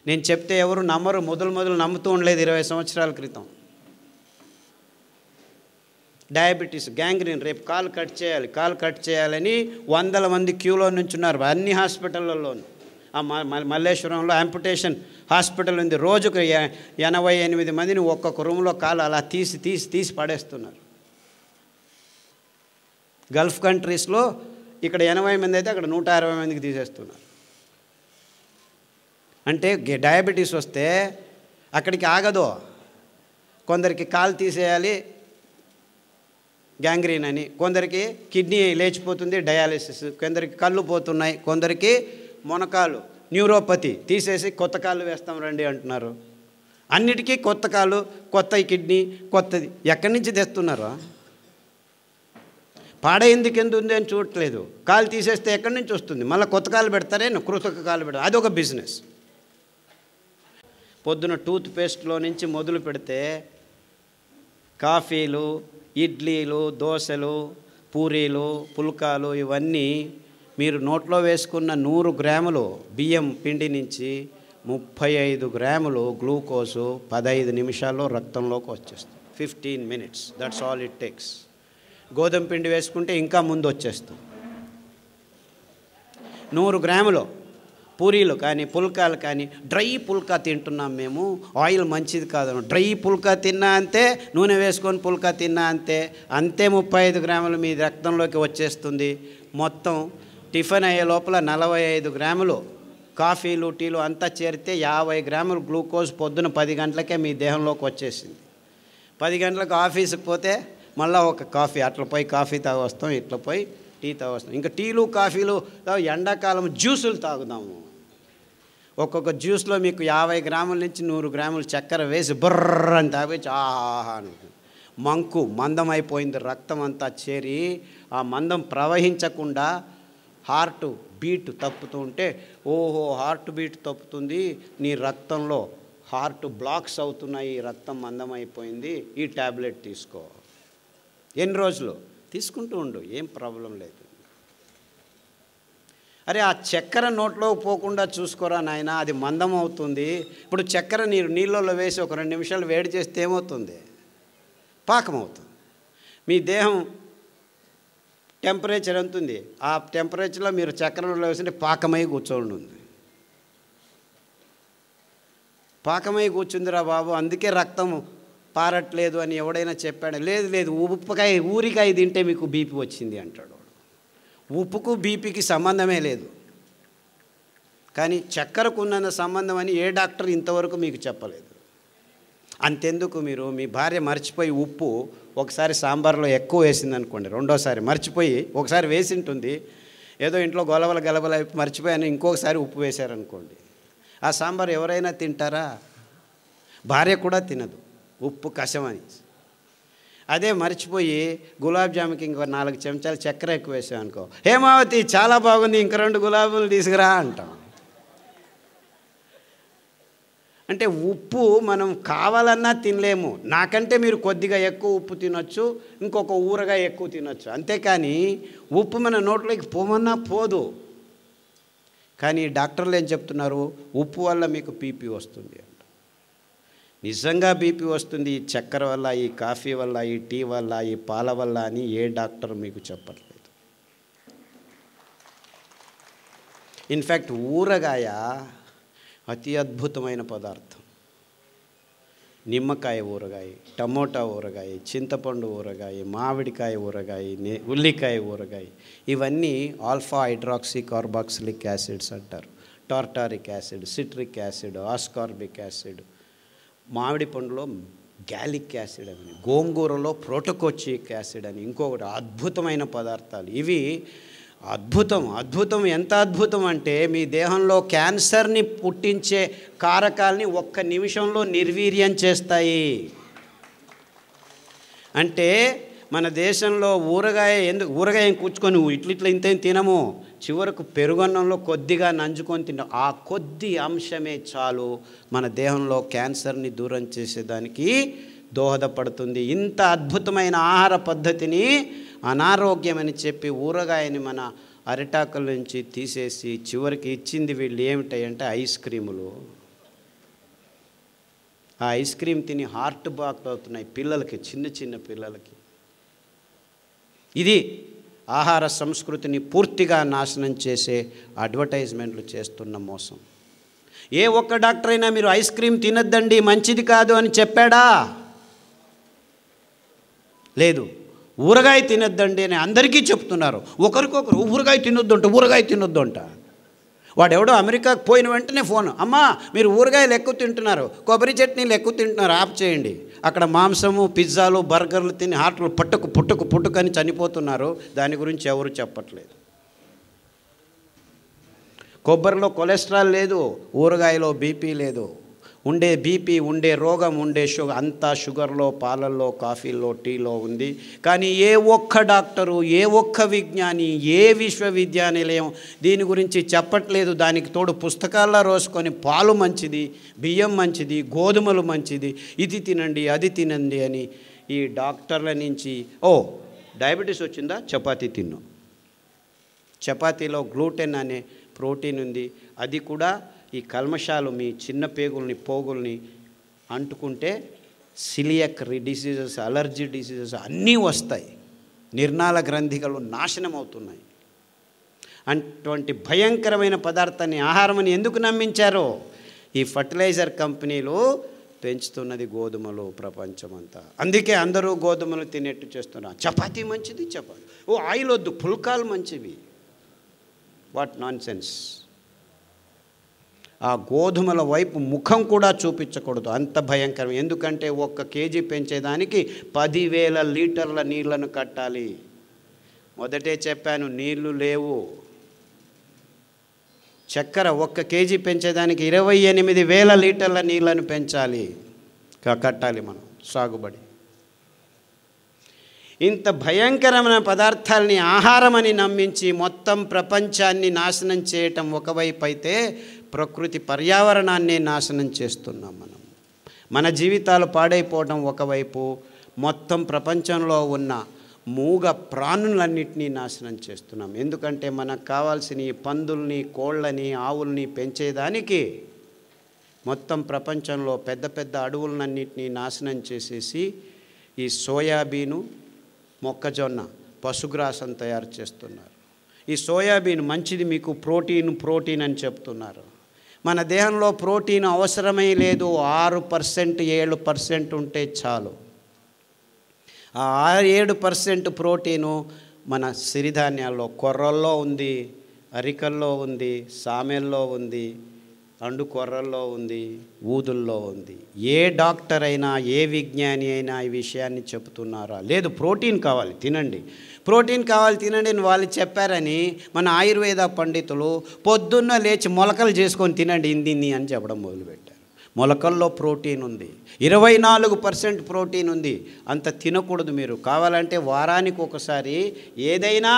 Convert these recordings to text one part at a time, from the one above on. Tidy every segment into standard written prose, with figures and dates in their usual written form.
నేను చెప్తే ఎవరు నమ్మరు, మొదలు నమ్ముతూ ఉండలేదు 20 సంవత్సరాల క్రితం. డయాబెటీస్, గ్యాంగ్రీన్, రేపు కాలు కట్ చేయాలని వందల మంది క్యూలో నుంచున్నారు అన్ని హాస్పిటళ్ళల్లోనూ. ఆ మల్లేశ్వరంలో యాంపుటేషన్ హాస్పిటల్ ఉంది. రోజుకు 88 మందిని ఒక్కొక్క రూమ్లో కాలు అలా తీసి పడేస్తున్నారు. గల్ఫ్ కంట్రీస్లో ఇక్కడ 80 మంది అయితే అక్కడ 160 మందికి తీసేస్తున్నారు. అంటే డయాబెటీస్ వస్తే అక్కడికి ఆగదు. కొందరికి కాలు తీసేయాలి గ్యాంగ్రీన్ అని, కొందరికి కిడ్నీ లేచిపోతుంది డయాలిసిస్, కొందరికి కళ్ళు పోతున్నాయి, కొందరికి మొనకాలు న్యూరోపతి తీసేసి కొత్త కాళ్ళు వేస్తాం రండి అంటున్నారు. అన్నిటికీ కొత్త కాలు, కొత్త కిడ్నీ, కొత్తది ఎక్కడి నుంచి తెస్తున్నారు? పాడైందికి ఎందుకు ఉంది అని చూడట్లేదు. కాలు తీసేస్తే ఎక్కడి నుంచి వస్తుంది? మళ్ళీ కొత్త కాలు పెడతారే, కృతక కాలు పెడతారు, అదొక బిజినెస్. పొద్దున టూత్ పేస్ట్లో నుంచి మొదలు పెడితే కాఫీలు, ఇడ్లీలు, దోశలు, పూరీలు, పుల్కాలు ఇవన్నీ మీరు నోట్లో వేసుకున్న 100 గ్రాములు బియ్యం పిండి నుంచి 35 గ్రాములు గ్లూకోజు 15 నిమిషాల్లో రక్తంలోకి వచ్చేస్తుంది. 15 minutes, that's all it takes. గోధుమ పిండి వేసుకుంటే ఇంకా ముందు వచ్చేస్తుంది. 100 గ్రాములు పూరీలు కానీ పుల్కాలు కానీ, డ్రై పుల్కా తింటున్నాం మేము, ఆయిల్ మంచిది కాదు. డ్రై పుల్కా తిన్నా అంతే, నూనె వేసుకొని పుల్కా తిన్నా అంతే 35 గ్రాములు మీ రక్తంలోకి వచ్చేస్తుంది. మొత్తం టిఫిన్ అయ్యే లోపల 45 గ్రాములు కాఫీలు, టీలు అంతా చేరితే 50 గ్రాములు గ్లూకోజ్ పొద్దున 10 గంటలకే మీ దేహంలోకి వచ్చేసింది. 10 గంటలకు ఆఫీస్కి పోతే మళ్ళీ ఒక కాఫీ, అట్లా పోయి కాఫీ తాగొస్తాం, ఇట్లా పోయి టీ తాగొస్తాం. ఇంకా టీలు కాఫీలు ఎండాకాలం జ్యూసులు తాగుదాము. ఒక్కొక్క జ్యూస్లో మీకు 50 గ్రాముల నుంచి 100 గ్రాములు చక్కెర వేసి బుర్ర అని తాగొచ్చి ఆహా మందం అయిపోయింది. రక్తం అంతా చేరి ఆ మందం ప్రవహించకుండా హార్ట్ బీట్ తప్పుతూ ఉంటే, ఓహో హార్ట్ బీట్ తప్పుతుంది, నీ రక్తంలో హార్ట్ బ్లాక్స్ అవుతున్నాయి, రక్తం మందమైపోయింది, ఈ ట్యాబ్లెట్ తీసుకో. ఎన్ని రోజులు తీసుకుంటూ ఉండు, ఏం ప్రాబ్లం లేదు. అరే ఆ చక్కెర నోట్లో పోకుండా చూసుకోరా నాయన, అది మందం అవుతుంది. ఇప్పుడు చక్కెర నీళ్ళలో వేసి ఒక 2 నిమిషాలు వేడి చేస్తే ఏమవుతుంది? పాకం అవుతుంది. మీ దేహం టెంపరేచర్ ఎంత ఉంది, ఆ టెంపరేచర్లో మీరు చక్కెరలో వేస్తుంటే పాకమై కూర్చోండి ఉంది. పాకమై కూర్చుందిరా బాబు, అందుకే రక్తం పారట్లేదు అని ఎవడైనా చెప్పాడు? లేదు ఊరికాయ తింటే మీకు బీపీ వచ్చింది అంటాడు. ఉప్పుకు బీపీకి సంబంధమే లేదు, కానీ చక్కెరకు ఉన్నంత సంబంధం అని ఏ డాక్టర్ ఇంతవరకు మీకు చెప్పలేదు. అంతెందుకు, మీరు మీ భార్య మర్చిపోయి ఉప్పు ఒకసారి సాంబార్లో ఎక్కువ వేసింది అనుకోండి, రెండోసారి మర్చిపోయి ఒకసారి వేసి ఉంటుంది, ఏదో ఇంట్లో గలబల మర్చిపోయాను ఇంకొకసారి ఉప్పు వేశారనుకోండి, ఆ సాంబార్ ఎవరైనా తింటారా? భార్య కూడా తినదు, ఉప్పు కషమని. అదే మర్చిపోయి గులాబ్ జాముకి ఇంకో 4 చెంచాలు చక్కెర ఎక్కువ వేసామనుకో, హేమావతి చాలా బాగుంది, ఇంక 2 గులాబీలు తీసుకురా అంటాం. అంటే ఉప్పు మనం కావాలన్నా తినలేము. నాకంటే మీరు కొద్దిగా ఎక్కువ ఉప్పు తినొచ్చు, ఇంకొక ఊరగా ఎక్కువ తినొచ్చు, అంతేకాని ఉప్పు మన నోట్లోకి పోమన్నా పోదు. కానీ డాక్టర్లు ఏం చెప్తున్నారు? ఉప్పు వల్ల మీకు బీపీ వస్తుంది అంట. నిజంగా బీపీ వస్తుంది ఈ చక్కెర వల్ల, ఈ కాఫీ వల్ల, ఈ టీ వల్ల, ఈ పాల వల్ల అని ఏ డాక్టర్ మీకు చెప్పట్లేదు. ఇన్ఫ్యాక్ట్ ఊరగాయ అతి అద్భుతమైన పదార్థం. నిమ్మకాయ ఊరగాయ, టమోటా ఊరగాయ, చింతపండు ఊరగాయ, మామిడికాయ ఊరగాయ, ఉల్లికాయ ఊరగాయ, ఇవన్నీ ఆల్ఫా హైడ్రాక్సీ కార్బాక్సిలిక్ యాసిడ్స్ అంటారు. Tartaric acid, citric acid, ascorbic acid, మామిడి పండులో గ్యాలిక్ యాసిడ్ అని, గోంగూరలో ప్రోటోకోచిక్ యాసిడ్ అని ఇంకొకటి అద్భుతమైన పదార్థాలు. ఇవి అద్భుతం. ఎంత అద్భుతం అంటే మీ దేహంలో క్యాన్సర్ని పుట్టించే కారకాల్ని 1 నిమిషంలో నిర్వీర్యం చేస్తాయి. అంటే మన దేశంలో ఊరగాయ కూర్చుకొని ఇట్లా ఇంత తినము, చివరకు పెరుగన్నంలో కొద్దిగా నంజుకొని తింటాం. ఆ కొద్ది అంశమే చాలు మన దేహంలో క్యాన్సర్ని దూరం చేసేదానికి దోహదపడుతుంది. ఇంత అద్భుతమైన ఆహార పద్ధతిని అనారోగ్యం అని చెప్పి ఊరగాయని మన అరిటాకుల నుంచి తీసేసి చివరికి ఇచ్చింది వీళ్ళు ఏమిటాయంటే ఐస్ క్రీములు. ఆ ఐస్ క్రీమ్ తిని హార్ట్ బ్లాక్ అవుతున్నాయి పిల్లలకి, చిన్న చిన్న పిల్లలకి. ఇది ఆహార సంస్కృతిని పూర్తిగా నాశనం చేసే అడ్వర్టైజ్మెంట్లు చేస్తున్న మోసం. ఏ ఒక్క డాక్టర్ అయినా మీరు ఐస్ క్రీమ్ తినొద్దండి మంచిది కాదు అని చెప్పాడా? లేదు. ఊరగాయ తినొద్దండి అని అందరికీ చెప్తున్నారు. ఒకరికొకరు ఊరగాయ తినొద్దు అంట. వాడెవడో అమెరికాకు పోయిన వెంటనే ఫోన్, అమ్మా మీరు ఊరగాయలు ఎక్కువ తింటున్నారు, కొబ్బరి చట్నీలు ఎక్కువ తింటున్నారు, ఆఫ్ చేయండి. అక్కడ మాంసము, పిజ్జాలు, బర్గర్లు తిని హార్ట్లు పుట్టుకు అని చనిపోతున్నారు. దాని గురించి ఎవరు చెప్పట్లేదు. కొబ్బరిలో కొలెస్ట్రాల్ లేదు, ఊరగాయలో బీపీ లేదు. ఉండే బీపీ, ఉండే రోగం, ఉండే షుగర్ అంతా షుగర్లో, పాలల్లో, కాఫీలో, టీలో ఉంది. కానీ ఏ ఒక్క డాక్టరు, ఏ ఒక్క విజ్ఞాని, ఏ విశ్వవిద్యానిలయం దీని గురించి చెప్పట్లేదు. దానికి తోడు పుస్తకాల్లో రోసుకొని పాలు మంచిది, బియ్యం మంచిది, గోధుమలు మంచిది, ఇది తినండి అది తినండి అని ఈ డాక్టర్ల నుంచి, డయాబెటీస్ వచ్చిందా చపాతీ తిన్ను, చపాతీలో గ్లూటెన్ అనే ప్రోటీన్ ఉంది, అది కూడా ఈ కల్మషాలు మీ చిన్న పేగుల్ని, పోగుల్ని అంటుకుంటే సిలియక్ డిసీజెస్, అలర్జీ డిసీజెస్ అన్నీ వస్తాయి. నిర్నాళ గ్రంథికలు నాశనం అవుతున్నాయి. అటువంటి భయంకరమైన పదార్థాన్ని ఆహారమని ఎందుకు నమ్మించారో? ఈ ఫర్టిలైజర్ కంపెనీలు పెంచుతున్నది గోధుమలు ప్రపంచమంతా. అందుకే అందరూ గోధుమలు తినేట్టు చేస్తున్నారు. చపాతీ మంచిది, చపాతీ ఆయిల్ వద్దు, పుల్కాలు మంచివి. What non sense. ఆ గోధుమల వైపు ముఖం కూడా చూపించకూడదు, అంత భయంకరం. ఎందుకంటే 1 కేజీ పెంచేదానికి 10,000 లీటర్ల నీళ్లను కట్టాలి. మొదటే చెప్పాను, నీళ్లు లేవు. చక్కెర 1 కేజీ పెంచేదానికి 28,000 లీటర్ల నీళ్లను పెంచాలి, కట్టాలి మనం సాగుబడి. ఇంత భయంకరమైన పదార్థాలని ఆహారమని నమ్మించి మొత్తం ప్రపంచాన్ని నాశనం చేయటం ఒకవైపు అయితే, ప్రకృతి పర్యావరణాన్ని నాశనం చేస్తున్నాం మనం. మన జీవితాలు పాడైపోవడం ఒకవైపు, మొత్తం ప్రపంచంలో ఉన్న మూగ ప్రాణులన్నింటినీ నాశనం చేస్తున్నాం. ఎందుకంటే మనకు కావాల్సిన ఈ పందుల్ని, కోళ్ళని, ఆవుల్ని పెంచేదానికి మొత్తం ప్రపంచంలో పెద్ద పెద్ద అడవులన్నింటినీ నాశనం చేసేసి ఈ సోయాబీను, మొక్కజొన్న, పశుగ్రాసం తయారు చేస్తున్నారు. ఈ సోయాబీన్ మంచిది, మీకు ప్రోటీన్ అని చెప్తున్నారు. మన దేహంలో ప్రోటీన్ అవసరమే లేదు. 6%, 7% ఉంటే చాలు. ఆ 7% ప్రోటీను మన సిరిధాన్యాల్లో, కొర్రల్లో ఉంది, అరికల్లో ఉంది, సామెల్లో ఉంది, అండు కొర్రల్లో ఉంది, ఊదుల్లో ఉంది. ఏ డాక్టర్ అయినా, ఏ విజ్ఞాని అయినా ఈ విషయాన్ని చెబుతున్నారా? లేదు, ప్రోటీన్ కావాలి తినండి, ప్రోటీన్ కావాలి తినండి అని వాళ్ళు చెప్పారని మన ఆయుర్వేద పండితులు పొద్దున్న లేచి మొలకలు చేసుకొని తినండి ఇందిన్ని అని చెప్పడం మొదలుపెట్టారు. మొలకల్లో ప్రోటీన్ ఉంది, 24% ప్రోటీన్ ఉంది. అంత తినకూడదు మీరు. కావాలంటే వారానికి ఒకసారి ఏదైనా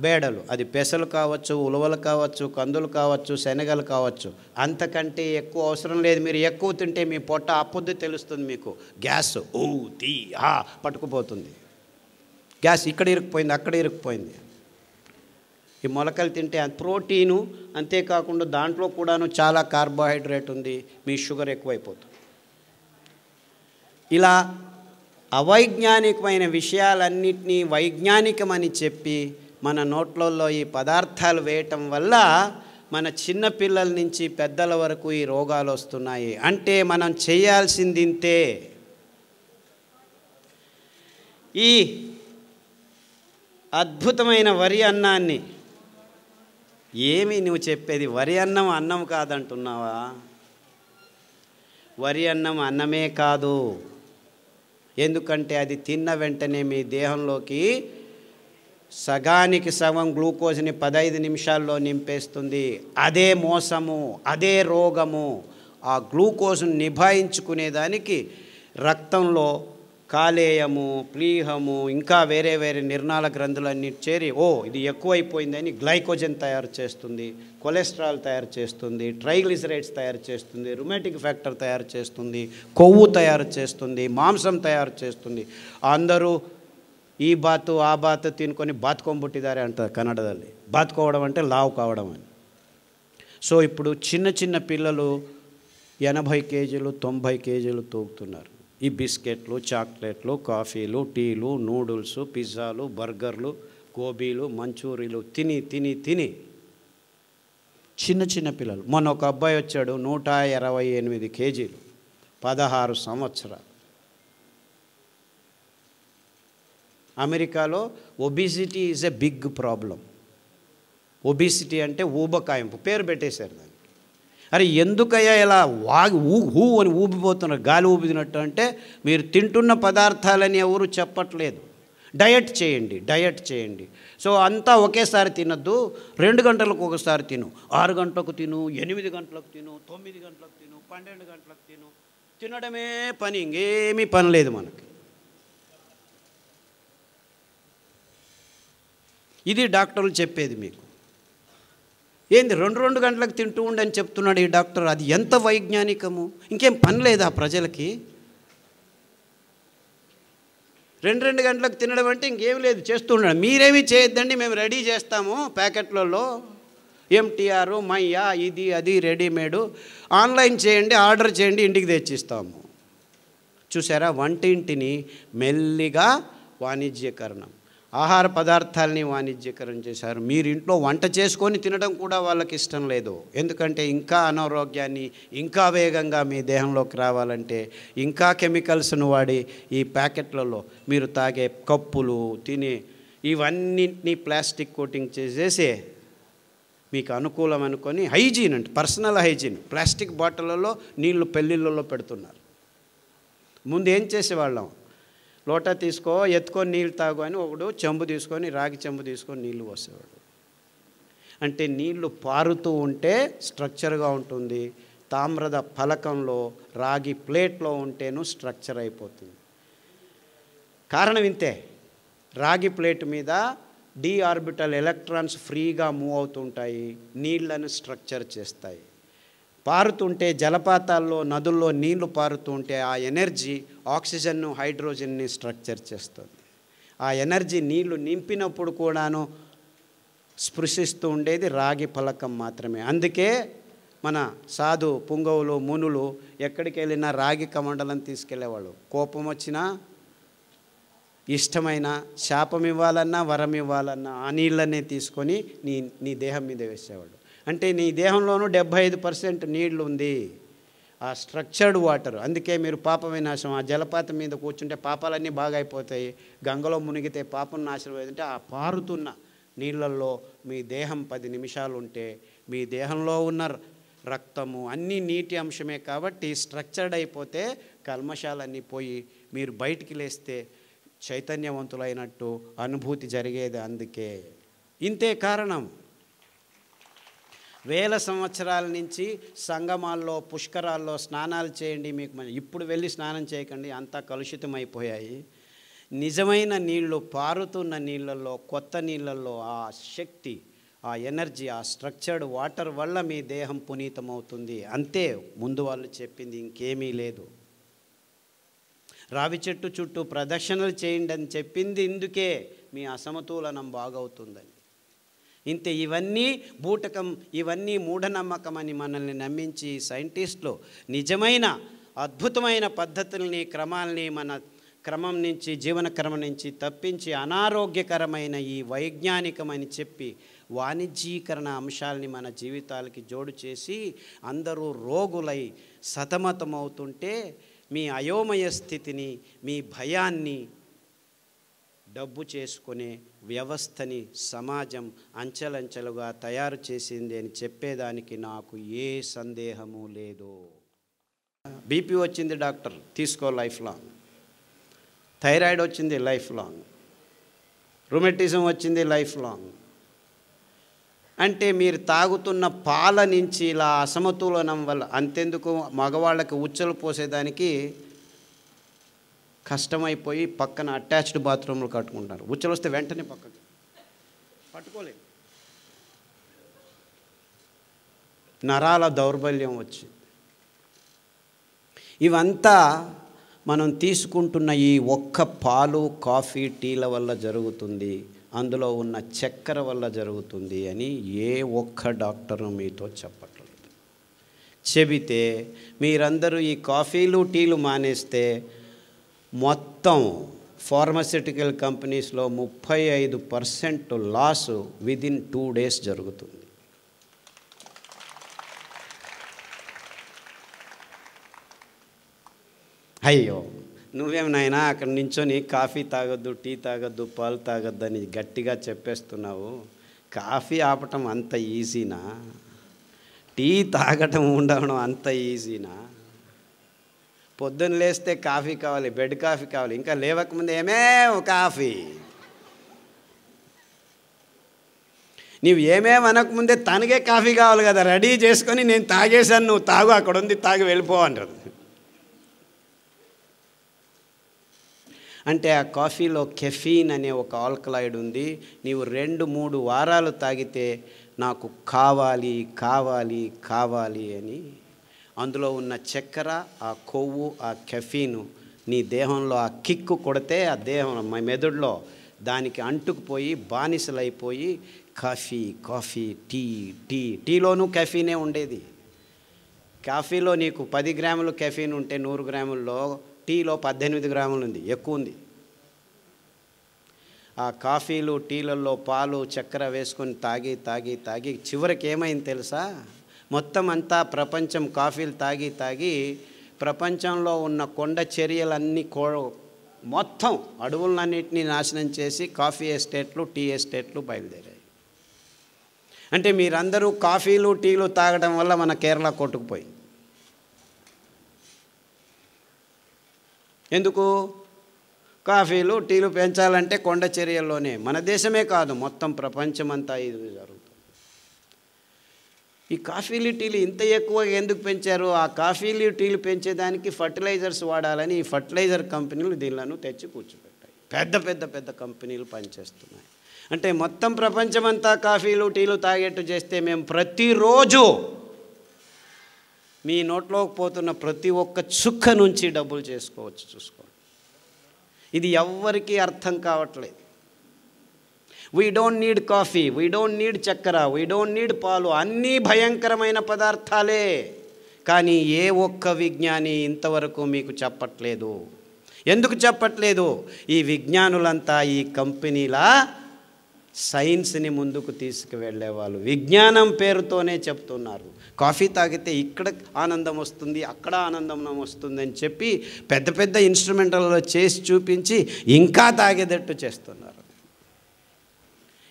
బేడలు, అది పెసలు కావచ్చు, ఉలవలు కావచ్చు, కందులు కావచ్చు, శనగలు కావచ్చు, అంతకంటే ఎక్కువ అవసరం లేదు. మీరు ఎక్కువ తింటే మీ పొట్ట అప్పొద్దు తెలుస్తుంది మీకు. గ్యాస్ పట్టుకుపోతుంది. గ్యాస్ ఇక్కడ ఇరుక్కుపోయింది, అక్కడ ఇరుక్కుపోయింది. ఈ మొలకలు తింటే ప్రోటీను, అంతేకాకుండా దాంట్లో కూడాను చాలా కార్బోహైడ్రేట్ ఉంది, మీ షుగర్ ఎక్కువైపోతుంది. ఇలా అవైజ్ఞానికమైన విషయాలన్నింటినీ వైజ్ఞానికమని చెప్పి మన నోట్లలో ఈ పదార్థాలు వేయటం వల్ల మన చిన్నపిల్లల నుంచి పెద్దల వరకు ఈ రోగాలు వస్తున్నాయి. అంటే మనం చేయాల్సింది ఇంతే. ఈ అద్భుతమైన వరి అన్నాన్ని, ఏమి నువ్వు చెప్పేది? వరి అన్నం అన్నం కాదంటున్నావా? వరి అన్నం అన్నమే కాదు. ఎందుకంటే అది తిన్న వెంటనే మీ దేహంలోకి సగానికి సగం గ్లూకోజ్ని 15 నిమిషాల్లో నింపేస్తుంది. అదే మోసము, అదే రోగము. ఆ గ్లూకోజ్ను నిభాయించుకునేదానికి రక్తంలో కాలేయము, ప్లీహము, ఇంకా వేరే వేరే నిర్నాళ గ్రంథులన్నీ చేరి ఇది ఎక్కువైపోయిందని గ్లైకోజన్ తయారు చేస్తుంది, కొలెస్ట్రాల్ తయారు చేస్తుంది, ట్రైగ్లిసరైడ్స్ తయారు చేస్తుంది, రుమాటిక్ ఫ్యాక్టర్ తయారు చేస్తుంది, కొవ్వు తయారు చేస్తుంది, మాంసం తయారు చేస్తుంది. అందరూ ఈ బాతు ఆ బాతు తినుకొని బాతుకొంబుట్టిదారే అంటారు కన్నడದಲ್ಲಿ. బాతుకోవడం అంటే లావు కావడం అని. సో ఇప్పుడు చిన్న చిన్న పిల్లలు 80 కేజీలు 90 కేజీలు తూగుతున్నారు. ఈ బిస్కెట్లు, చాక్లెట్లు, కాఫీలు, టీలు, నూడిల్స్, పిజ్జాలు, బర్గర్లు, గోబీలు, మంచూరీలు తిని తిని తిని చిన్న చిన్న పిల్లలు. మొన్న ఒక అబ్బాయి వచ్చాడు, 128 కేజీలు, 16 సంవత్సరాలు. అమెరికాలో obesity is a big problem. Obesity అంటే ఊబకాయింపు, పేరు పెట్టేశారు దానికి. అరే ఎందుకయ్యా ఇలా హూ అని ఊపిపోతున్నారు, గాలి ఊపినట్టు అంటే మీరు తింటున్న పదార్థాలని ఎవరు చెప్పట్లేదు. డయట్ చేయండి. సో అంతా ఒకేసారి తినద్దు, 2 గంటలకు ఒకసారి తిను, 6 గంటలకు తిను, 8 గంటలకు తిను, 9 గంటలకు తిను, 12 గంటలకు తిను. తినడమే పని, ఇంకేమీ పని లేదు మనకి. ఇది డాక్టర్లు చెప్పేది మీకు. ఏంది 2 గంటలకు తింటూ ఉండని చెప్తున్నాడు ఈ డాక్టర్. అది ఎంత వైజ్ఞానికము! ఇంకేం పని లేదా ప్రజలకి? 2 గంటలకు తినడం అంటే ఇంకేం లేదు, చేస్తున్నాడు. మీరేమీ చేయొద్దండి, మేము రెడీ చేస్తాము ప్యాకెట్లలో, ఎంటీఆర్, మయ్యా, ఇది అది రెడీమేడు, ఆన్లైన్ చేయండి, ఆర్డర్ చేయండి, ఇంటికి తెచ్చిస్తాము. చూసారా, వంటింటిని మెల్లిగా వాణిజ్యకరణం, ఆహార పదార్థాలని వాణిజ్యకరణ చేశారు. మీరు ఇంట్లో వంట చేసుకొని తినడం కూడా వాళ్ళకి ఇష్టం లేదు. ఎందుకంటే ఇంకా అనారోగ్యాన్ని ఇంకా వేగంగా మీ దేహంలోకి రావాలంటే ఇంకా కెమికల్స్ను వాడి ఈ ప్యాకెట్లలో మీరు తాగే కప్పులు, తినే ఇవన్నింటినీ ప్లాస్టిక్ కోటింగ్ చేసేసి మీకు అనుకూలం అనుకొని హైజీన్ అంటే పర్సనల్ హైజీన్ ప్లాస్టిక్ బాటిళ్ళలో నీళ్లు పెళ్ళిళ్ళలో పెడుతున్నారు. ముందు ఏం చేసేవాళ్ళం, లోటా తీసుకో, ఎత్తుకొని నీళ్ళు తాగు అని ఒకడు చెంబు తీసుకొని, రాగి చెంబు తీసుకొని నీళ్ళు పోసేవాడు. అంటే నీళ్లు పారుతూ ఉంటే స్ట్రక్చర్గా ఉంటుంది. తామ్ರದ ఫలకంలో, రాగి ప్లేట్లో ఉంటేను స్ట్రక్చర్ అయిపోతుంది. కారణం ఇంతే, రాగి ప్లేట్ మీద డి ఆర్బిటల్ ఎలక్ట్రాన్స్ ఫ్రీగా మూవ్ అవుతుంటాయి, నీళ్లను స్ట్రక్చర్ చేస్తాయి. పారుతుంటే జలపాతాల్లో, నదుల్లో నీళ్లు పారుతుంటే ఆ ఎనర్జీ ఆక్సిజన్ను, హైడ్రోజన్ని స్ట్రక్చర్ చేస్తుంది. ఆ ఎనర్జీ నీళ్లు నింపినప్పుడు కూడాను స్పృశిస్తూ ఉండేది రాగి ఫలకం మాత్రమే. అందుకే మన సాధు పుంగవులు, మునులు ఎక్కడికి వెళ్ళినా రాగి కమండలం తీసుకెళ్లేవాళ్ళు. కోపం వచ్చినా, ఇష్టమైన, శాపం ఇవ్వాలన్నా, వరం ఇవ్వాలన్నా ఆ నీళ్ళనే తీసుకొని నీ దేహం మీద వేసేవాడు. అంటే నీ దేహంలోనూ 75% నీళ్లు ఉంది, ఆ స్ట్రక్చర్డ్ వాటర్. అందుకే మీరు పాప వినాశం, ఆ జలపాతం మీద కూర్చుంటే పాపాలన్నీ బాగా అయిపోతాయి. గంగలో మునిగితే పాపం నాశనం అయిందంటే ఆ పారుతున్న నీళ్ళల్లో మీ దేహం 10 నిమిషాలు ఉంటే మీ దేహంలో ఉన్న రక్తము అన్నీ నీటి అంశమే. కాబట్టి స్ట్రక్చర్డ్ అయిపోతే కల్మషాలన్నీ పోయి మీరు బయటికి లేస్తే చైతన్యవంతులైనట్టు అనుభూతి జరిగేది. అందుకే ఇంతే కారణం. వేల సంవత్సరాల నుంచి సంగమాల్లో, పుష్కరాల్లో స్నానాలు చేయండి, మీకు ఇప్పుడు వెళ్ళి స్నానం చేయకండి, అంతా కలుషితం అయిపోయాయి. నిజమైన నీళ్లు, పారుతున్న నీళ్ళల్లో, కొత్త నీళ్ళల్లో ఆ శక్తి, ఆ ఎనర్జీ, ఆ స్ట్రక్చర్డ్ వాటర్ వల్ల మీ దేహం పునీతమవుతుంది. అంతే ముందు వాళ్ళు చెప్పింది, ఇంకేమీ లేదు. రావి చెట్టు చుట్టూ ప్రదక్షిణలు చేయండి అని చెప్పింది ఇందుకే, మీ అసమతులనం బాగవుతుందని. ఇంతే. ఇవన్నీ బూటకం, ఇవన్నీ మూఢనమ్మకం అని మనల్ని నమ్మించి సైంటిస్టులు నిజమైన అద్భుతమైన పద్ధతుల్ని, క్రమాల్ని మన క్రమం నుంచి, జీవన క్రమం నుంచి తప్పించి అనారోగ్యకరమైన ఈ వైజ్ఞానికమని చెప్పి వాణిజ్యీకరణ అంశాలని మన జీవితాలకి జోడు చేసి అందరూ రోగులై సతమతమవుతుంటే మీ అయోమయ స్థితిని, మీ భయాన్ని డబ్బు చేసుకునే వ్యవస్థని సమాజం అంచెలంచెలుగా తయారు చేసింది అని చెప్పేదానికి నాకు ఏ సందేహము లేదు. బీపీ వచ్చింది డాక్టర్, తీసుకో లైఫ్ లాంగ్. థైరాయిడ్ వచ్చింది లైఫ్ లాంగ్. రుమటిజం వచ్చింది లైఫ్ లాంగ్. అంటే మీరు తాగుతున్న పాల నుంచి ఇలా అసమతులనం వల్ల, అంతెందుకు మగవాళ్ళకి ఉచ్చలు పోసేదానికి కష్టమైపోయి పక్కన అటాచ్డ్ బాత్రూమ్లు కట్టుకుంటారు. ఉచ్చలు వస్తే వెంటనే పక్కకి పట్టుకోలేదు. నరాల దౌర్బల్యం వచ్చి ఇవంతా మనం తీసుకుంటున్న ఈ ఒక్క పాలు, కాఫీ, టీల వల్ల జరుగుతుంది, అందులో ఉన్న చక్కెర వల్ల జరుగుతుంది అని ఏ ఒక్క డాక్టరు మీతో చెప్పట్లేదు. చెబితే మీరందరూ ఈ కాఫీలు టీలు మానేస్తే మొత్తం ఫార్మస్యూటికల్ కంపెనీస్లో 35% లాస్ విదిన్ 2 days జరుగుతుంది. అయ్యో నువ్వేం నాయనా అక్కడ నించొని కాఫీ తాగొద్దు, టీ తాగొద్దు, పాలు తాగొద్దు అని గట్టిగా చెప్పేస్తున్నావు. కాఫీ ఆపటం అంత ఈజీనా? టీ తాగటం ఉండడం అంత ఈజీనా? పొద్దున్న లేస్తే కాఫీ కావాలి, బెడ్ కాఫీ కావాలి, ఇంకా లేవకముందు కాఫీ. నీవు అనకముందే తనకే కాఫీ కావాలి కదా, రెడీ చేసుకొని నేను తాగేశాను, నువ్వు తాగు, అక్కడ ఉంది తాగి వెళ్ళిపో అంటారు. అంటే ఆ కాఫీలో కెఫీన్ అనే ఒక ఆల్కలాయిడ్ ఉంది. నీవు 2-3 వారాలు తాగితే నాకు కావాలి కావాలి కావాలి అని అందులో ఉన్న చక్కెర, ఆ కొవ్వు, ఆ కెఫీను నీ దేహంలో ఆ కిక్కు కొడితే ఆ దేహం మెదడులో దానికి అంటుకుపోయి బానిసలైపోయి కాఫీ కాఫీ టీ టీ టీలోనూ కెఫీనే ఉండేది. కాఫీలో నీకు 10 గ్రాములు కెఫీన్ ఉంటే 100 గ్రాముల్లో టీలో 18 గ్రాములు ఉంది, ఎక్కువ ఉంది. ఆ కాఫీలు టీలలో పాలు చక్కెర వేసుకొని తాగి తాగి తాగి చివరికి ఏమైంది తెలుసా? మొత్తం అంతా ప్రపంచం కాఫీలు తాగి తాగి ప్రపంచంలో ఉన్న కొండ చర్యలన్నీ మొత్తం అడవులన్నింటినీ నాశనం చేసి కాఫీ ఎస్టేట్లు, టీ ఎస్టేట్లు బయలుదేరాయి. అంటే మీరందరూ కాఫీలు టీలు తాగడం వల్ల మన కేరళ కొట్టుకుపోయింది. ఎందుకు? కాఫీలు టీలు పెంచాలంటే కొండ చర్యల్లోనే, మన దేశమే కాదు మొత్తం ప్రపంచమంతా ఇది జరుగుతుంది. ఈ కాఫీలు టీలు ఇంత ఎక్కువగా ఎందుకు పెంచారు? ఆ కాఫీలు టీలు పెంచేదానికి ఫర్టిలైజర్స్ వాడాలని ఈ ఫర్టిలైజర్ కంపెనీలు దీనిలను తెచ్చి కూర్చోబెట్టాయి. పెద్ద పెద్ద పెద్ద కంపెనీలు పనిచేస్తున్నాయి. అంటే మొత్తం ప్రపంచమంతా కాఫీలు టీలు తాగేట్టు చేస్తే మేము ప్రతిరోజు మీ నోట్లోకి పోతున్న ప్రతి ఒక్క చుక్క నుంచి డబ్బులు చేసుకోవచ్చు. చూసుకోండి, ఇది ఎవ్వరికీ అర్థం కావట్లేదు. We don't need coffee, we don't need చక్కెర, వీ డోంట్ నీడ్ పాలు, అన్నీ భయంకరమైన పదార్థాలే. కానీ ఏ ఒక్క విజ్ఞాని ఇంతవరకు మీకు చెప్పట్లేదు. ఎందుకు చెప్పట్లేదు? ఈ విజ్ఞానులంతా ఈ కంపెనీల సైన్స్ని ముందుకు తీసుకువెళ్ళేవాళ్ళు విజ్ఞానం పేరుతోనే చెప్తున్నారు. కాఫీ తాగితే ఇక్కడ ఆనందం వస్తుంది, అక్కడ ఆనందం వస్తుంది అని చెప్పి పెద్ద పెద్ద ఇన్స్ట్రుమెంటల్లో చేసి చూపించి ఇంకా తాగేటట్టు చేస్తున్నారు.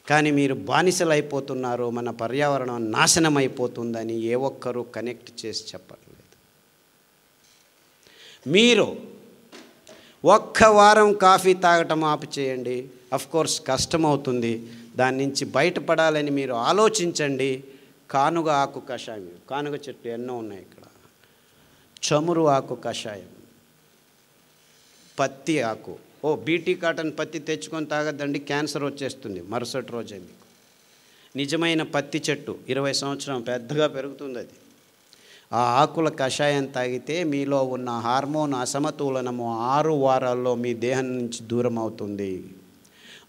కానీ మీరు బానిసలు అయిపోతున్నారు, మన పర్యావరణం నాశనం అయిపోతుందని ఏ ఒక్కరూ కనెక్ట్ చేసి చెప్పట్లేదు. మీరు ఒక్క వారం కాఫీ తాగటం ఆపు చేయండి. అఫ్కోర్స్ కష్టమవుతుంది, దాని నుంచి బయటపడాలని మీరు ఆలోచించండి. కానుగ ఆకు కషాయం, కానుగ చెట్లు ఎన్నో ఉన్నాయి ఇక్కడ. చమురు ఆకు కషాయం, పత్తి ఆకు, బీటీ కాటన్ పత్తి తెచ్చుకొని తాగద్దండి, క్యాన్సర్ వచ్చేస్తుంది మరుసటి రోజే మీకు. నిజమైన పత్తి చెట్టు 20 సంవత్సరం పెద్దగా పెరుగుతుంది అది. ఆ ఆకుల కషాయం తాగితే మీలో ఉన్న హార్మోన్ అసమతులనము 6 వారాల్లో మీ దేహం నుంచి దూరం అవుతుంది.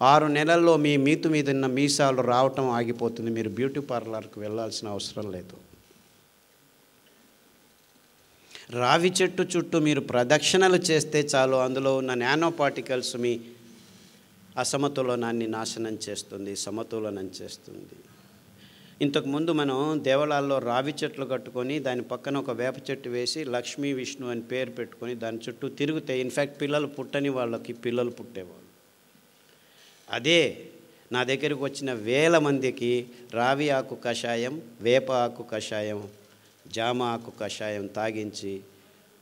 6 నెలల్లో మీ మీతు మీద ఉన్న మీసాలు రావటం ఆగిపోతుంది. మీరు బ్యూటీ పార్లర్కి వెళ్ళాల్సిన అవసరం లేదు. రావి చెట్టు చుట్టూ మీరు ప్రదక్షిణలు చేస్తే చాలు, అందులో ఉన్న నానో పార్టికల్స్ మీ అసమతులనాన్ని నాశనం చేస్తుంది, సమతులనం చేస్తుంది. ఇంతకుముందు మనం దేవాలయాల్లో రావి చెట్లు కట్టుకొని దాని పక్కన ఒక వేప చెట్టు వేసి లక్ష్మీ విష్ణు అని పేరు పెట్టుకొని దాని చుట్టూ తిరిగితే ఇన్ఫ్యాక్ట్ పిల్లలు పుట్టని వాళ్ళకి పిల్లలు పుట్టేవాళ్ళు. అదే నా దగ్గరికి వచ్చిన 1000 మందికి రావి ఆకు కషాయం, వేప ఆకు కషాయం, జామ ఆకు కషాయం తాగించి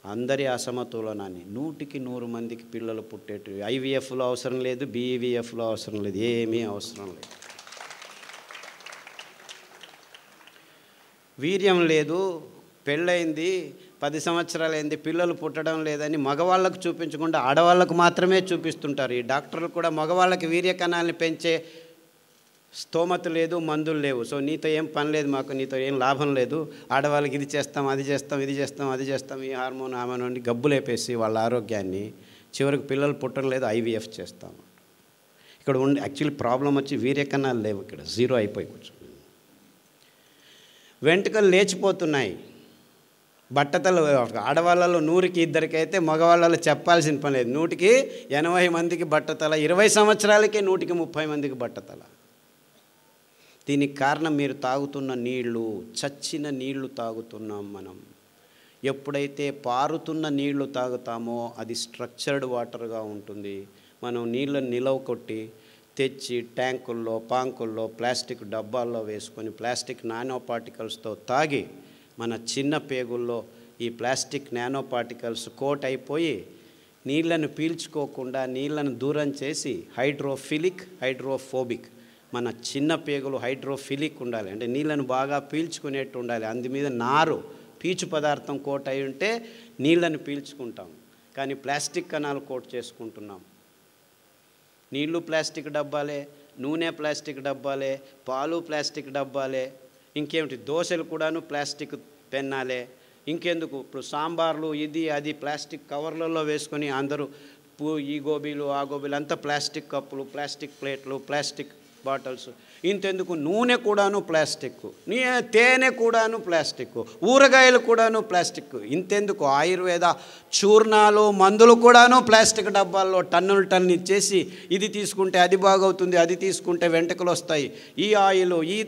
అందరి అసమతులనాన్ని 100కి 100 మందికి పిల్లలు పుట్టేటి. ఐవీఎఫ్లో అవసరం లేదు, బీఈవీఎఫ్లో అవసరం లేదు, ఏమీ అవసరం లేదు. వీర్యం లేదు, పెళ్ళయింది 10 సంవత్సరాలైంది, పిల్లలు పుట్టడం లేదని మగవాళ్ళకు చూపించకుండా ఆడవాళ్ళకు మాత్రమే చూపిస్తుంటారు. ఈ డాక్టర్లు కూడా మగవాళ్ళకి వీర్యకణాలని పెంచే స్తోమత లేదు, మందులు లేవు, సో నీతో ఏం పని లేదు, మాకు నీతో ఏం లాభం లేదు, ఆడవాళ్ళకి ఇది చేస్తాం, అది చేస్తాం, ఇది చేస్తాం, అది చేస్తాం, ఈ హార్మోన్ ఆమె గబ్బులేపేసి వాళ్ళ ఆరోగ్యాన్ని చివరికి పిల్లలు పుట్టడం లేదు, ఐవీఎఫ్ చేస్తాం. ఇక్కడ యాక్చువల్లీ ప్రాబ్లం వచ్చి వీర్యకణాలు లేవు, ఇక్కడ 0 అయిపోయి కూర్చో. వెంట్రుకలు లేచిపోతున్నాయి, బట్టతలు ఆడవాళ్ళలో 100కి 2 అయితే మగవాళ్ళలో చెప్పాల్సిన పని లేదు. 100కి 80 మందికి బట్టతల, 20 సంవత్సరాలకే 100కి 30 మందికి బట్టతల. దీనికి కారణం మీరు తాగుతున్న నీళ్లు, చచ్చిన నీళ్లు తాగుతున్నాం మనం. ఎప్పుడైతే పారుతున్న నీళ్లు తాగుతామో అది స్ట్రక్చర్డ్ వాటర్గా ఉంటుంది. మనం నీళ్ళని నిలవ కొట్టి తెచ్చి ట్యాంకుల్లో, పాంకుల్లో, ప్లాస్టిక్ డబ్బాల్లో వేసుకొని ప్లాస్టిక్ నానో పార్టికల్స్తో తాగి మన చిన్న పేగుల్లో ఈ ప్లాస్టిక్ నానో పార్టికల్స్ కోట్ అయిపోయి నీళ్లను పీల్చుకోకుండా నీళ్లను దూరం చేసి హైడ్రోఫోబిక్ మన చిన్న పేగులు హైడ్రోఫిలిక్ ఉండాలి, అంటే నీళ్లను బాగా పీల్చుకునేట్టు ఉండాలి. అందు మీద నారు పీచు పదార్థం కోట్ అయి ఉంటే నీళ్లను పీల్చుకుంటాం. కానీ ప్లాస్టిక్ కణాలు కోట్ చేసుకుంటున్నాం. నీళ్లు ప్లాస్టిక్ డబ్బాలే, నూనె ప్లాస్టిక్ డబ్బాలే, పాలు ప్లాస్టిక్ డబ్బాలే, ఇంకేమిటి దోశలు కూడాను ప్లాస్టిక్ పెన్నాలే. ఇంకెందుకు ఇప్పుడు సాంబార్లు ఇది అది ప్లాస్టిక్ కవర్లలో వేసుకొని అందరూ ఈ గోబీలు ఆ గోబీలు అంతా ప్లాస్టిక్ కప్పులు, ప్లాస్టిక్ ప్లేట్లు, ప్లాస్టిక్ బాటిల్స్. ఇంతెందుకు నూనె కూడాను ప్లాస్టిక్, తేనె కూడాను ప్లాస్టిక్, ఊరగాయలు కూడాను ప్లాస్టిక్. ఇంతెందుకు ఆయుర్వేద చూర్ణాలు, మందులు కూడాను ప్లాస్టిక్ డబ్బాల్లో టన్నులు ఇచ్చేసి ఇది తీసుకుంటే అది బాగవుతుంది, అది తీసుకుంటే వెంట్రుకలు వస్తాయి, ఈ ఆయిల్ ఈ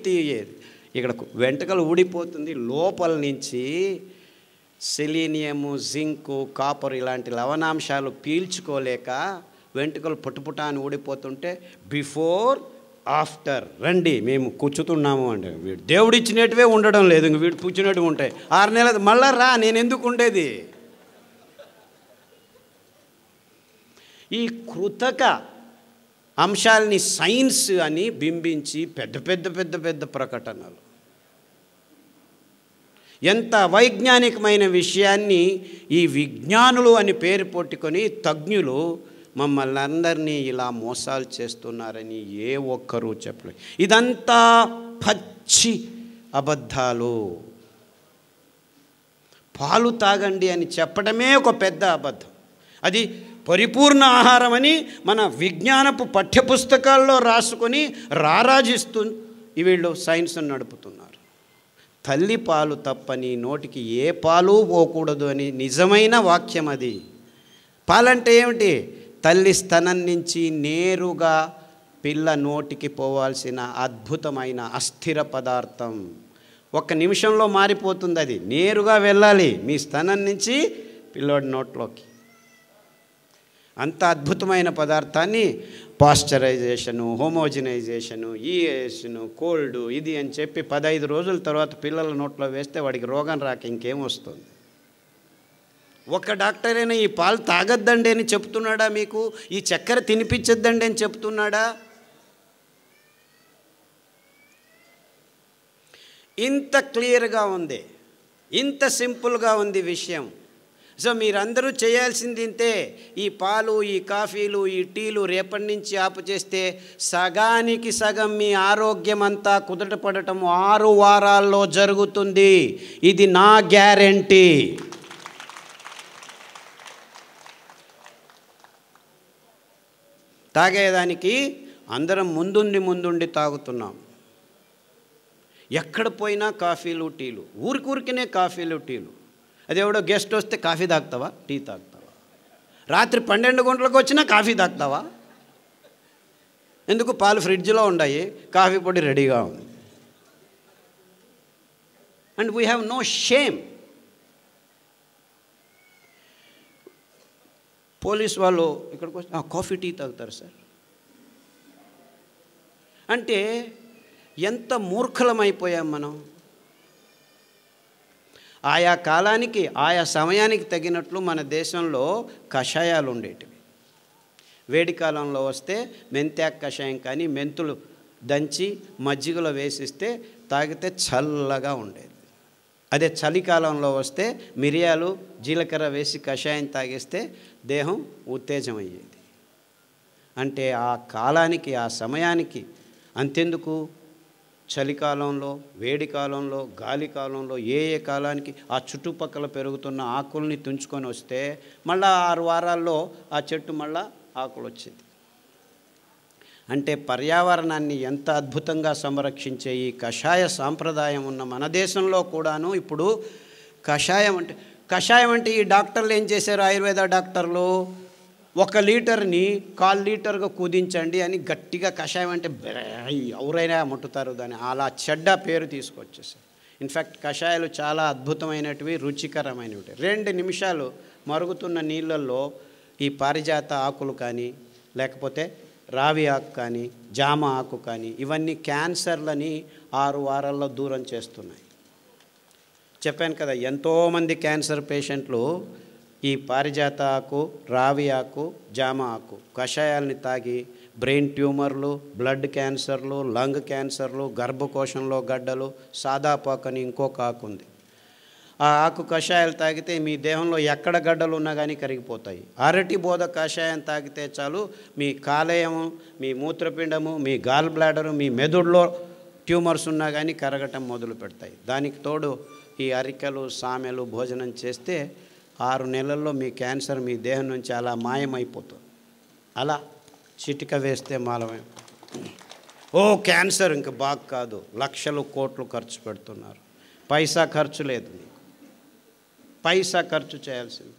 ఇక్కడ వెంట్రుకలు ఊడిపోతుంది. లోపల నుంచి సెలీనియము, జింకు, కాపర్ ఇలాంటి లవణాంశాలు పీల్చుకోలేక వెంట్రుకలు పుట్టుపుట అని ఊడిపోతుంటే బిఫోర్ ఆఫ్టర్ రండి మేము కూర్చుతున్నాము అంటే వీడు దేవుడు ఇచ్చినట్టువే ఉండడం లేదు, ఇంక వీడు కూర్చున్నట్టు ఉంటాయి. 6 నెలలు మళ్ళా రా, నేను ఎందుకు ఉండేది? ఈ కృతక అంశాలని సైన్స్ అని బింబించి పెద్ద పెద్ద పెద్ద పెద్ద ప్రకటనలు, ఎంత వైజ్ఞానికమైన విషయాన్ని ఈ విజ్ఞానులు అని పేరు పెట్టుకొని తజ్ఞులు మమ్మల్ని అందరినీ ఇలా మోసాలు చేస్తున్నారని ఏ ఒక్కరూ చెప్పలేదు. ఇదంతా పచ్చి అబద్ధాలు. పాలు తాగండి అని చెప్పడమే ఒక పెద్ద అబద్ధం. అది పరిపూర్ణ ఆహారమని మన విజ్ఞానపు పాఠ్యపుస్తకాల్లో రాసుకొని రారాజిస్తూ వీళ్ళు సైన్స్ నడుపుతున్నారు. తల్లి పాలు తప్పని నోటికి ఏ పాలు పోకూడదు అని నిజమైన వాక్యం అది. పాలంటే ఏమిటి? తల్లి స్తనం నుంచి నేరుగా పిల్ల నోటికి పోవాల్సిన అద్భుతమైన అస్థిర పదార్థం. 1 నిమిషంలో మారిపోతుంది, అది నేరుగా వెళ్ళాలి మీ స్తనం నుంచి పిల్లోడి నోట్లోకి. అంత అద్భుతమైన పదార్థాన్ని పాశ్చరైజేషను, హోమోజినైజేషను, ఈఏషను, కోల్డ్ ఇది అని చెప్పి 15 రోజుల తర్వాత పిల్లల నోట్లో వేస్తే వాడికి రోగం రాక ఇంకేం వస్తుంది? ఒక డాక్టర్ అయినా ఈ పాలు తాగొద్దండి అని చెప్తున్నాడా మీకు? ఈ చక్కెర తినిపించొద్దండి అని చెప్తున్నాడా? ఇంత క్లియర్గా ఉంది, ఇంత సింపుల్గా ఉంది విషయం. సో మీరందరూ చేయాల్సింది ఇంతే. ఈ పాలు, ఈ కాఫీలు, ఈ టీలు రేపటి నుంచి ఆపు చేస్తే సగానికి సగం మీ ఆరోగ్యం అంతా కుదుటపడటం 6 వారాల్లో జరుగుతుంది. ఇది నా గ్యారెంటీ. తాగేదానికి అందరం ముందుండి తాగుతున్నాం. ఎక్కడ పోయినా కాఫీలు టీలు, ఊరికినే కాఫీలు టీలు. అదేవిడో గెస్ట్ వస్తే కాఫీ తాగుతావా, టీ తాగుతావా? రాత్రి 12 గంటలకు వచ్చినా కాఫీ తాగుతావా? ఎందుకు? పాలు ఫ్రిడ్జ్లో ఉన్నాయి, కాఫీ పొడి రెడీగా ఉంది. And we have no shame. Police వాళ్ళు ఇక్కడికి వచ్చి కాఫీ టీ తాగుతారు సార్ అంటే ఎంత మూర్ఖలమైపోయాం మనం. ఆయా కాలానికి ఆయా సమయానికి తగినట్లు మన దేశంలో కషాయాలు ఉండేటివి. వేడి కాలంలో వస్తే మెంతాకు కషాయం కానీ మెంతులు దంచి మజ్జిగలో వేసిస్తే తాగితే చల్లగా ఉండేది. అదే చలికాలంలో వస్తే మిరియాలు జీలకర్ర వేసి కషాయం తాగిస్తే దేహం ఉత్తేజమయ్యేది. అంటే ఆ కాలానికి ఆ సమయానికి. అంతెందుకు చలికాలంలో, వేడి కాలంలో, గాలి కాలంలో ఏ కాలానికి ఆ చుట్టుపక్కల పెరుగుతున్న ఆకుల్ని తుంచుకొని వస్తే మళ్ళా 6 వారాల్లో ఆ చెట్టు మళ్ళా ఆకులు వచ్చేది. అంటే పర్యావరణాన్ని ఎంత అద్భుతంగా సంరక్షించే ఈ కషాయ సాంప్రదాయం ఉన్న మన దేశంలో కూడాను ఇప్పుడు కషాయం అంటే ఈ డాక్టర్లు ఏం చేశారు, ఆయుర్వేద డాక్టర్లు 1 లీటర్ని 1/4 లీటర్గా కుదించండి అని గట్టిగా కషాయం అంటే ఎవరైనా ముట్టుతారు దాన్ని, అలా చెడ్డ పేరు తీసుకొచ్చేసారు. ఇన్ఫ్యాక్ట్ కషాయాలు చాలా అద్భుతమైనటివి, రుచికరమైనవి. 2 నిమిషాలు మరుగుతున్న నీళ్ళల్లో ఈ పారిజాత ఆకులు కానీ, లేకపోతే రావి ఆకు కానీ, జామ ఆకు కానీ, ఇవన్నీ క్యాన్సర్లని 6 వారాల్లో దూరం చేస్తున్నాయి. చెప్పాను కదా, ఎంతోమంది క్యాన్సర్ పేషెంట్లు ఈ పారిజాత ఆకు, రావి ఆకు, జామ ఆకు కషాయాలని తాగి బ్రెయిన్ ట్యూమర్లు, బ్లడ్ క్యాన్సర్లు, లంగ్ క్యాన్సర్లు, గర్భకోశంలో గడ్డలు, సాదాపాకు అని ఇంకొక ఆకు ఉంది. ఆ ఆకు కషాయాలు తాగితే మీ దేహంలో ఎక్కడ గడ్డలు ఉన్నా కానీ కరిగిపోతాయి. అరటి బోధ కషాయం తాగితే చాలు, మీ కాలేయము, మీ మూత్రపిండము, మీ గాల్ బ్లాడరు, మీ మెదడులో ట్యూమర్స్ ఉన్నా కానీ కరగటం మొదలు పెడతాయి. దానికి తోడు ఈ అరికలు, సామెలు భోజనం చేస్తే 6 నెలల్లో మీ క్యాన్సర్ మీ దేహం నుంచి అలా మాయమైపోతుంది. అలా చిటిక వేస్తే మాలమై, ఓ క్యాన్సర్ ఇంక బాగా కాదు, లక్షలు కోట్లు ఖర్చు పెడుతున్నారు. పైసా ఖర్చు లేదు, మీకు పైసా ఖర్చు చేయాల్సింది.